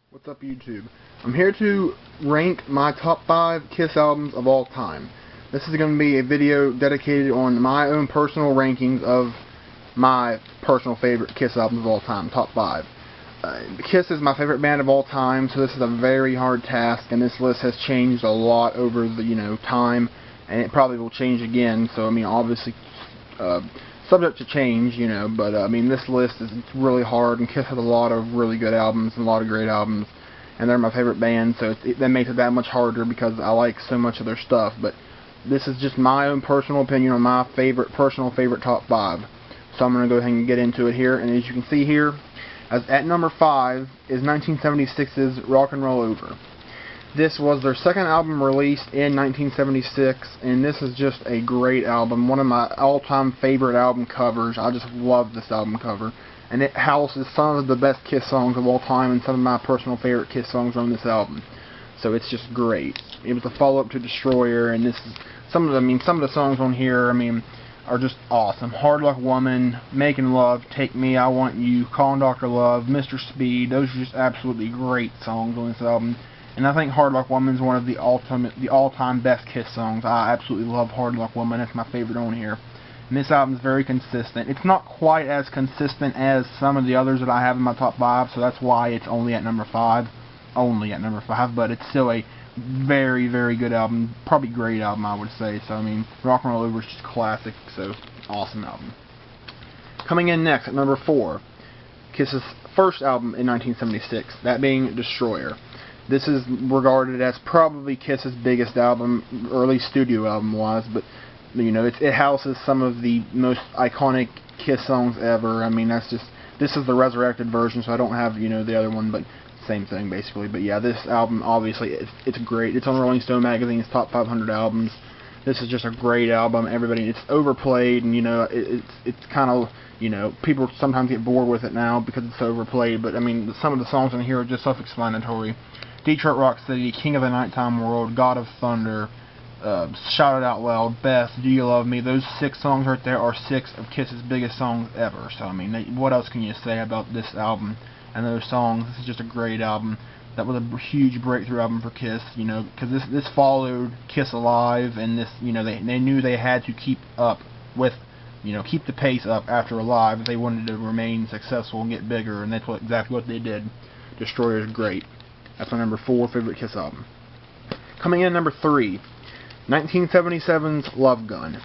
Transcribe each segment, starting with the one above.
What's up, YouTube? I'm here to rank my top 5 Kiss albums of all time. This is going to be a video dedicated on my own personal rankings of my personal favorite Kiss albums of all time, top 5. Kiss is my favorite band of all time, so this is a very hard task, and this list has changed a lot over the time, and it probably will change again. So I mean, obviously, subject to change, but I mean, this list is really hard, and Kiss has a lot of really good albums and a lot of great albums, and they're my favorite band, so that makes it that much harder because I like so much of their stuff. But this is just my own personal opinion on my personal favorite top 5. So I'm going to go ahead and get into it here, and as you can see here, at number 5 is 1976's Rock and Roll Over. This was their second album released in 1976, and this is just a great album. One of my all-time favorite album covers. I just love this album cover. And it houses some of the best Kiss songs of all time, and some of my personal favorite Kiss songs on this album. So it's just great. It was a follow-up to Destroyer, and this is some of the songs on here, are just awesome. Hard Luck Woman, Making Love, Take Me, I Want You, Calling Dr. Love, Mr. Speed. Those are just absolutely great songs on this album. And I think Hard Luck Woman is one of the all-time best Kiss songs. I absolutely love Hard Luck Woman. That's my favorite on here. And this album is very consistent. It's not quite as consistent as some of the others that I have in my top 5, so that's why it's only at number 5. But it's still a very, very good album. Probably great album, I would say. So, I mean, Rock and Roll Over is just classic, so awesome album. Coming in next at number 4, Kiss's first album in 1976, that being Destroyer. This is regarded as probably Kiss's biggest album, or at least studio album-wise, but, it houses some of the most iconic Kiss songs ever. I mean, this is the resurrected version, so I don't have, the other one, but same thing basically. But yeah, this album, obviously, it's great. It's on Rolling Stone magazine's top 500 albums. This is just a great album. It's overplayed, and it's kind of, people sometimes get bored with it now because it's overplayed, but I mean, some of the songs in here are just self-explanatory. Detroit Rock City, King of the Nighttime World, God of Thunder, Shout It Out Loud, Beth, Do You Love Me. Those 6 songs right there are 6 of Kiss's biggest songs ever. So I mean, what else can you say about this album and those songs? This is just a great album. That was a huge breakthrough album for Kiss, because this followed Kiss Alive, and this, they knew they had to keep up with, keep the pace up after Alive if they wanted to remain successful and get bigger, and that's exactly what they did. Destroyer is great. That's my number 4 favorite Kiss album. Coming in number 3, 1977's Love Gun.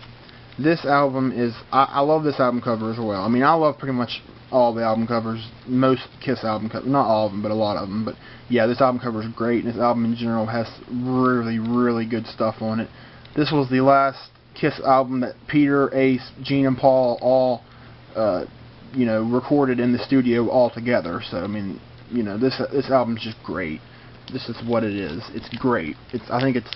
This album is, I love this album cover as well. I mean, I love pretty much all the album covers, most Kiss album covers, not all of them, but a lot of them. But yeah, this album cover is great, and this album in general has really, really good stuff on it. This was the last Kiss album that Peter, Ace, Gene, and Paul all, recorded in the studio all together. So I mean, this album is just great. This is what it is. It's great. I think it's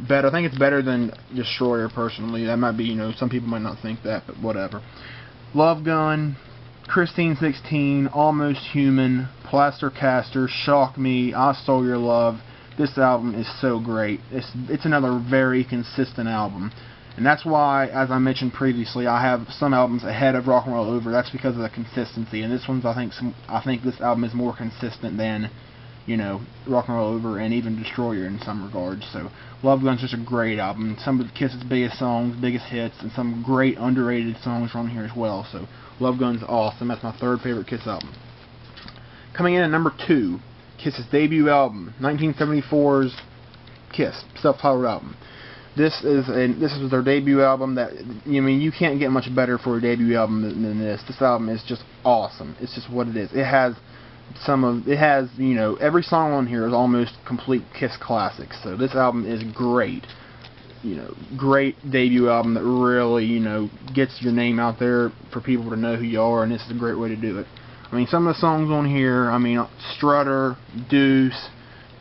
better. I think it's better than Destroyer, personally. That might be, some people might not think that, but whatever. Love Gun, Christine 16, Almost Human, Plaster Caster, Shock Me, I Stole Your Love. This album is so great. It's another very consistent album. And that's why, as I mentioned previously, I have some albums ahead of Rock and Roll Over. That's because of the consistency. And this one's, I think this album is more consistent than, Rock and Roll Over and even Destroyer in some regards. So Love Gun's just a great album. Some of Kiss's biggest songs, biggest hits, and some great underrated songs are on here as well. So Love Gun's awesome. That's my 3rd favorite Kiss album. Coming in at number 2, Kiss's debut album, 1974's Kiss, self-titled album. This is their debut album. That you can't get much better for a debut album than this. This album is just awesome. It's just what it is. It has every song on here is almost complete Kiss classics. So this album is great. Great debut album that really, gets your name out there for people to know who you are, and this is a great way to do it. I mean, some of the songs on here, Strutter, Deuce,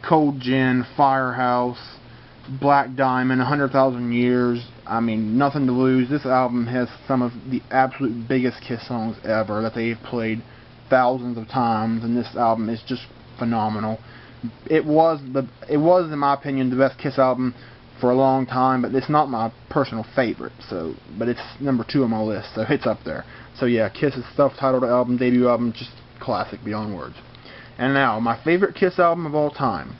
Cold Gin, Firehouse, Black Diamond, 100,000 Years, Nothing to Lose. This album has some of the absolute biggest Kiss songs ever that they've played thousands of times, and this album is just phenomenal. It was, in my opinion, the best Kiss album for a long time, but it's not my personal favorite. But it's number 2 on my list, so it's up there. So yeah, Kiss's self-titled album, debut album, just classic beyond words. And now, my favorite Kiss album of all time.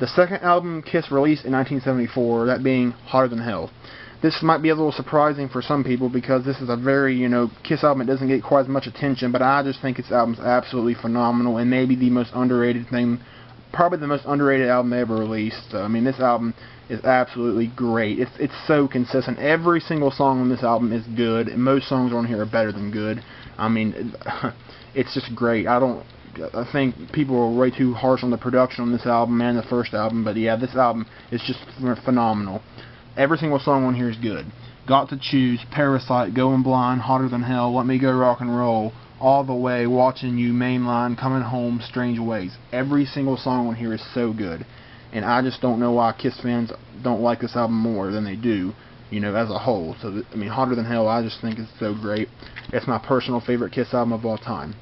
The second album Kiss released in 1974, that being Hotter Than Hell. This might be a little surprising for some people because this is a very, Kiss album that doesn't get quite as much attention, but I just think this album's absolutely phenomenal and maybe the most underrated thing, probably the most underrated album they ever released. I mean, this album is absolutely great. It's so consistent. Every single song on this album is good, and most songs on here are better than good. I mean, it's just great. I think people are way too harsh on the production on this album and the first album, but yeah, this album is just phenomenal. Every single song on here is good. Got to Choose, Parasite, Going Blind, Hotter Than Hell, Let Me Go Rock and Roll, All the Way, Watching You, Mainline, Coming Home, Strange Ways. Every single song on here is so good, and I just don't know why Kiss fans don't like this album more than they do, as a whole. So, I mean, Hotter Than Hell, I just think is so great. It's my personal favorite Kiss album of all time.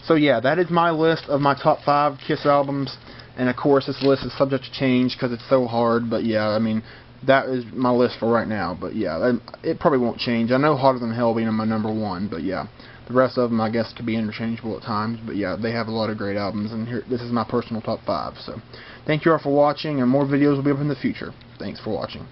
So yeah, that is my list of my top 5 Kiss albums, and of course this list is subject to change because it's so hard, but yeah, I mean, that is my list for right now, but yeah, it probably won't change. I know Hotter Than Hell being my number 1, but yeah, the rest of them I guess could be interchangeable at times, but yeah, they have a lot of great albums, and here, this is my personal top 5, so thank you all for watching, and more videos will be up in the future. Thanks for watching.